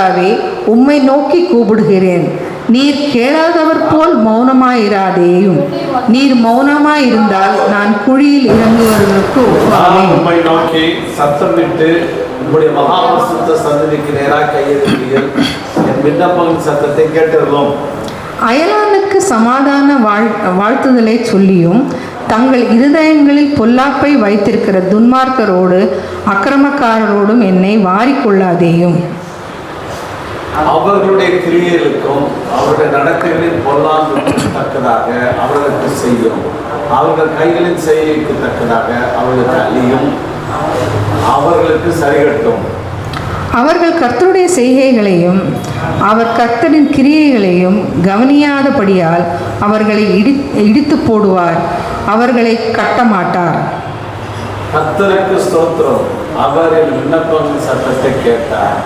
கர்த்தாவே, உம்மை நோக்கி கூப்பிடுகிறேன். நீர் கேளாதவர் போல் மௌனமாயிராதேயும். நீர் மௌனமாயிருந்தால் நான் குழியில் இறங்குவதற்கு ஒப்பாவேன். உம்மை நோக்கி சத்தமிட்டு உங்களுடைய மகாபரிசுத்த சந்நிதிக்கு நேராக கையெழுத்தீர்கள். என் விண்ணப்பங்களின் சத்தத்தை கேட்டிருந்தோம். அயலானுக்கு சமாதான வாழ்த்துதலை சொல்லியும் தங்கள் இருதயங்களில் பொல்லாப்பை வைத்திருக்கிற துன்மார்க்கரோடு அக்கிரமக்காரரோடும் என்னை வாரிக்கொள்ளாதேயும். அவர்களுடைய கிரியைகளுக்கும் அவருடைய நடத்தைகளின் பொல்லாங்குக்கும் தக்கதாக அவர்களுக்கு செய்யும். அவர்கள் கைகளின் செய்கைக்கு தக்கதாக அவர்களுக்கு அழியும். அவர்களுக்கு சரிகட்டும். அவர்கள் கர்த்தருடைய செய்கைகளையும் அவர் கர்த்தரின் கிரியைகளையும் கவனியாதபடியால் அவர்களை இடித்து போடுவார், அவர்களை கட்டமாட்டார். கர்த்தருக்கு ஸ்தோத்திரம். அவர் என் விண்ணப்பங்களின் சத்தத்தை கேட்டார்.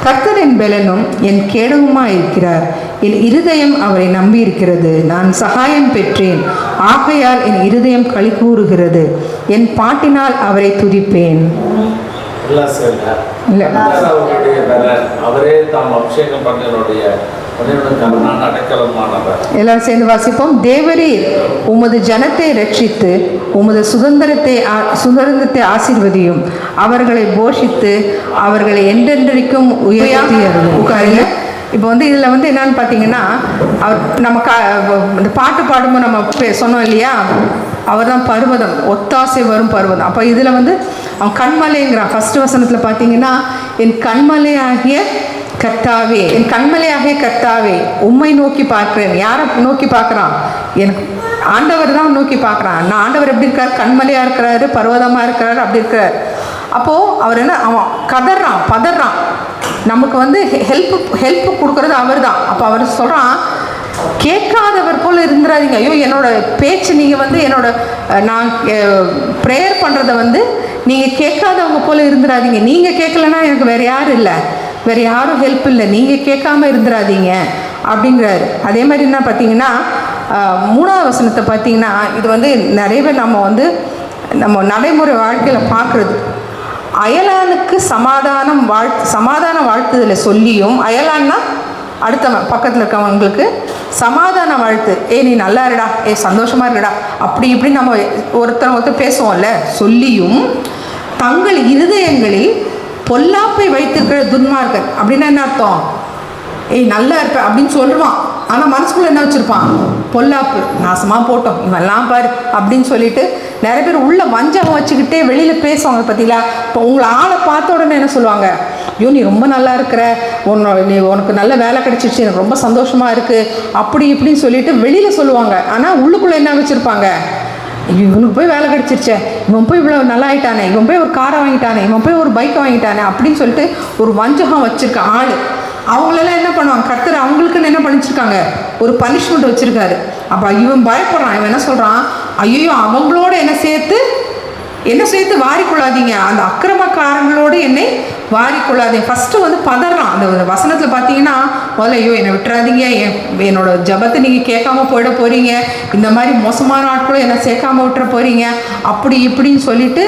கர்த்தர் என் பெலனும் என் கேடவுமாயிருக்கிறார். என் இருதயம் அவரை நம்பியிருக்கிறது. நான் சகாயம் பெற்றேன், ஆகையால் என் இருதயம் களி கூறுகிறது. என் பாட்டினால் அவரை துதிப்பேன். அவரே தாம் அபிஷேகம் பண்ணனுடைய எல்லாரும் சேர்ந்து வாசிப்போம். தேவரீர் உமது ஜனத்தை ரட்சித்து உமது சுதந்திரத்தை ஆசீர்வதியும். அவர்களை போஷித்து அவர்களை என்றென்றைக்கும் உயர்த்தியருளும். இப்போ இதில் என்னன்னு பார்த்தீங்கன்னா, அவர் நம்ம இந்த பாட்டு பாடும்போது நம்ம சொன்னோம் இல்லையா, அவர் தான் பர்வதம், ஒத்தாசை வரும் பர்வதம். அப்போ இதில் அவன் கண்மலைங்கிறான். ஃபர்ஸ்ட் வசனத்தில் பார்த்தீங்கன்னா, என் கண்மலையாகிய கர்த்தாவே, என் கண்மலையாகிய கர்த்தாவே, உம்மை நோக்கி பார்க்கிறேன். யாரை நோக்கி பார்க்குறான்? எனக்கு ஆண்டவர் தான் நோக்கி பார்க்குறான். நான் ஆண்டவர் எப்படி இருக்கார்? கண்மலையாக இருக்கிறாரு, பர்வதமாக இருக்கிறாரு, அப்படி இருக்கிறார். அப்போது அவர் அவன் கதறான், பதறான். நமக்கு ஹெல்ப் கொடுக்கறது அவர் தான். அப்போ அவர் சொல்கிறான், கேட்காதவர் போல் இருந்துடாதீங்க. ஐயோ, என்னோட பேச்சு நீங்கள் என்னோட நான் ப்ரேயர் பண்ணுறதை நீங்கள் கேட்காதவங்க போல் இருந்துடாதீங்க. நீங்கள் கேட்கலன்னா எனக்கு வேறு யாரும் இல்லை, வேறு யாரும் ஹெல்ப் இல்லை, நீங்கள் கேட்காம இருந்துடாதீங்க அப்படிங்கிறாரு. அதே மாதிரி என்ன பார்த்தீங்கன்னா, 3ஆவது வசனத்தை பார்த்தீங்கன்னா, இது நிறைய பேர் நம்ம நடைமுறை வாழ்க்கையில் பார்க்குறது. அயலானுக்கு சமாதான வாழ்த்துதலை சொல்லியும், அயலான்னா அடுத்தவன் பக்கத்தில் இருக்கவங்களுக்கு சமாதான வாழ்த்து, நீ நல்லா இருடா, சந்தோஷமா இருடா, அப்படி இப்படி நம்ம ஒருத்தர் பேசுவோம்ல, சொல்லியும் தங்கள் இருதயங்களில் பொல்லாப்பை வைத்திருக்கிற துன்மார்க்கன். அப்படின்னா என்ன அர்த்தம்? நல்லா இருப்பேன் அப்படின்னு சொல்லுவான், ஆனால் மனசுக்குள்ள என்ன வச்சுருப்பான்? பொல்லாப்பு, நாசமாக போட்டோம், இவெல்லாம் பாரு அப்படின்னு சொல்லிட்டு நிறைய பேர் உள்ள வஞ்சகம் வச்சுக்கிட்டே வெளியில் பேசுவாங்க. பார்த்தீங்களா? இப்போ உங்களை ஆளை பார்த்த உடனே என்ன சொல்லுவாங்க? ஐயோ, நீ ரொம்ப நல்லா இருக்கிற, உனக்கு நல்ல வேலை கிடைச்சிருச்சு, எனக்கு ரொம்ப சந்தோஷமாக இருக்குது, அப்படி இப்படின்னு சொல்லிட்டு வெளியில் சொல்லுவாங்க. ஆனால் உள்ளுக்குள்ளே என்ன வச்சுருப்பாங்க? இவனுக்கு போய் வேலை கிடச்சிருச்சே, இவன் போய் இவ்வளோ நல்லா ஆகிட்டானே, இவன் போய் ஒரு காரை வாங்கிட்டானே, இவன் போய் ஒரு பைக்கை வாங்கிட்டானே அப்படின்னு சொல்லிட்டு ஒரு வஞ்சகம் வச்சுருக்கான் ஆள். அவங்களெல்லாம் என்ன பண்ணுவாங்க? கர்த்தர் அவங்களுக்குன்னு என்ன பண்ணிச்சிருக்காங்க? ஒரு பனிஷ்மெண்ட் வச்சுருக்காரு. அப்போ இவன் பயப்படுறான். இவன் என்ன சொல்கிறான்? ஐயோ, அவங்களோட என்ன சேர்த்து வாரிக்கொள்ளாதீங்க, அந்த அக்கிரமக்காரங்களோடு என்னை வாரிக்கொள்ளாதீங்க. ஃபஸ்ட்டு பதறான். அந்த வசனத்தில் பார்த்தீங்கன்னா, முதல்ல ஐயோ என்னை விட்டுறாதீங்க, என்னோட ஜபத்தை நீங்கள் கேட்காம போயிட போகிறீங்க, இந்த மாதிரி மோசமான ஆட்களும் என்னை சேர்க்காம விட்டுற போகிறீங்க, அப்படி இப்படின்னு சொல்லிட்டு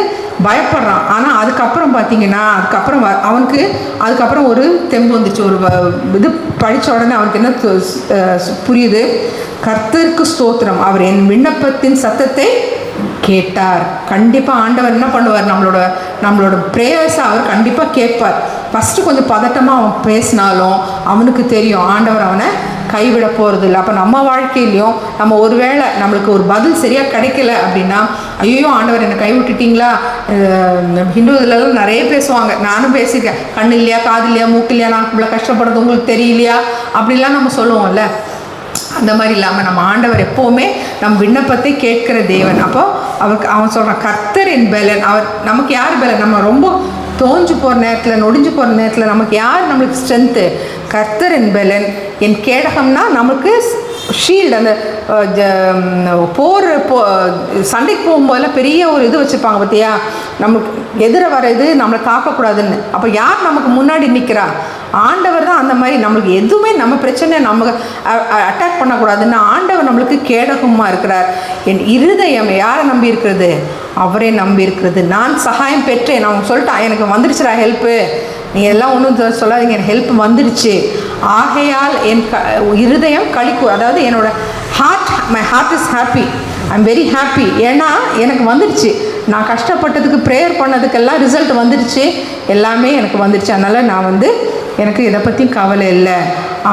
பயப்படுறான். ஆனால் அதுக்கப்புறம் பார்த்தீங்கன்னா, அதுக்கப்புறம் ஒரு தெம்பு வந்துச்சு. ஒரு இது படித்த உடனே அவனுக்கு என்ன புரியுது? கர்த்தருக்கு ஸ்தோத்திரம், அவர் என் விண்ணப்பத்தின் சத்தத்தை கேட்டார். கண்டிப்பாக ஆண்டவர் என்ன பண்ணுவார்? நம்மளோட ப்ரேயர்ஸை அவர் கண்டிப்பாக கேட்பார். ஃபஸ்ட்டு கொஞ்சம் பதட்டமாக அவன் பேசினாலும் அவனுக்கு தெரியும் ஆண்டவர் அவனை கைவிட போகிறது இல்லை. அப்போ நம்ம வாழ்க்கையிலையும் நம்ம ஒருவேளை நம்மளுக்கு ஒரு பதில் சரியாக கிடைக்கல அப்படின்னா, ஐயோ ஆண்டவர் என்னை கைவிட்டுட்டிங்களா? ஹிந்து இதிலெல்லாம் நிறைய பேசுவாங்க, நானும் பேசியிருக்கேன். கண்ணு இல்லையா, காது இல்லையா, மூக்கு இல்லையா, நான் இவ்வளோ கஷ்டப்படுறது உங்களுக்கு தெரியலையா, அப்படிலாம் நம்ம சொல்லுவோம்ல. அந்த மாதிரி இல்லாமல் நம்ம ஆண்டவர் எப்போவுமே நம் விண்ணப்பத்தை கேட்கிற தேவன். அப்போ அவன் சொல்கிறான், கர்த்தர் என் பெலன். நமக்கு யார் பெலன்? நம்ம ரொம்ப தோஞ்சு போகிற நேரத்தில், நொடிஞ்சு போகிற நேரத்தில் நமக்கு யார் நம்மளுக்கு ஸ்ட்ரென்த்து? கர்த்தர் என் பெலன், என் கேடகம்னா நமக்கு ஷீல்டு. அந்த சண்டைக்கு போகும்போதெல்லாம் பெரிய ஒரு இது வச்சுருப்பாங்க பார்த்தியா, நமக்கு எதிர வர இது நம்மளை தாக்கக்கூடாதுன்னு. அப்போ யார் நமக்கு முன்னாடி நிற்கிறா? ஆண்டவர் தான். அந்த மாதிரி நம்மளுக்கு எதுவுமே நம்ம பிரச்சனை நமக்கு அட்டாக் பண்ணக்கூடாதுன்னு ஆண்டவர் நம்மளுக்கு கேடகமாக இருக்கிறார். என் இருதயம் யாரை நம்பி இருக்கிறது? அவரே நம்பி இருக்கிறது. நான் சகாயம் பெற்றேன். நான் சொல்லிட்டான், எனக்கு வந்துடுச்சுடா ஹெல்ப்பு, நீங்கள் எல்லாம் ஒன்றும் சொல்லாதீங்க, எனக்கு ஹெல்ப் வந்துடுச்சு, ஆகையால் என் இருதயம் களிக்கும். அதாவது my heart is happy, I am very happy. ஏன்னா எனக்கு வந்துடுச்சு, நான் கஷ்டப்பட்டதுக்கு ப்ரேயர் பண்ணதுக்கெல்லாம் ரிசல்ட் வந்துடுச்சு, எல்லாமே எனக்கு வந்துடுச்சு. அதனால் நான் எனக்கு இதை பற்றியும் கவலை இல்லை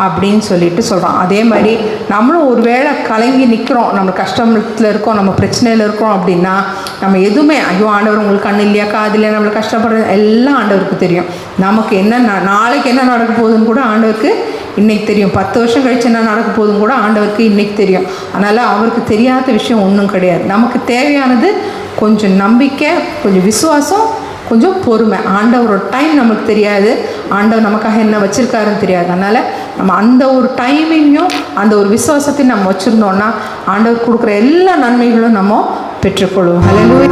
அப்படின்னு சொல்லிட்டு சொல்கிறோம். அதே மாதிரி நம்மளும் ஒரு வேளை கலங்கி நிற்கிறோம், நம்ம கஷ்டத்தில் இருக்கோம், நம்ம பிரச்சனையில் இருக்கோம் அப்படின்னா நம்ம எதுவுமே ஐயோ ஆண்டவர் உங்களுக்கு கண்ணு இல்லையா காது இல்லையா நம்மளை கஷ்டப்படுறது எல்லாம் ஆண்டவருக்கு தெரியும். நமக்கு என்ன நாளைக்கு என்ன நடக்க போகுதுன்னு கூட ஆண்டவருக்கு இன்றைக்கி தெரியும். 10 வருஷம் கழிச்சு என்ன நடக்க போகுதுன்னு கூட ஆண்டவருக்கு இன்றைக்கி தெரியும். அதனால் அவருக்கு தெரியாத விஷயம் ஒன்றும் கிடையாது. நமக்கு தேவையானது கொஞ்சம் நம்பிக்கை, கொஞ்சம் விசுவாசம், கொஞ்சம் பொறுமை. ஆண்டவரோட டைம் நமக்கு தெரியாது, ஆண்டவர் நமக்காக என்ன வச்சுருக்காருன்னு தெரியாது. அதனால் நம்ம அந்த ஒரு டைமிங்கும் அந்த ஒரு விசுவாசத்தையும் நம்ம வச்சுருந்தோன்னா ஆண்டவர் கொடுக்குற எல்லா நன்மைகளும் நம்ம பெற்றுக்கொள்வோம். ஹல்லேலூயா.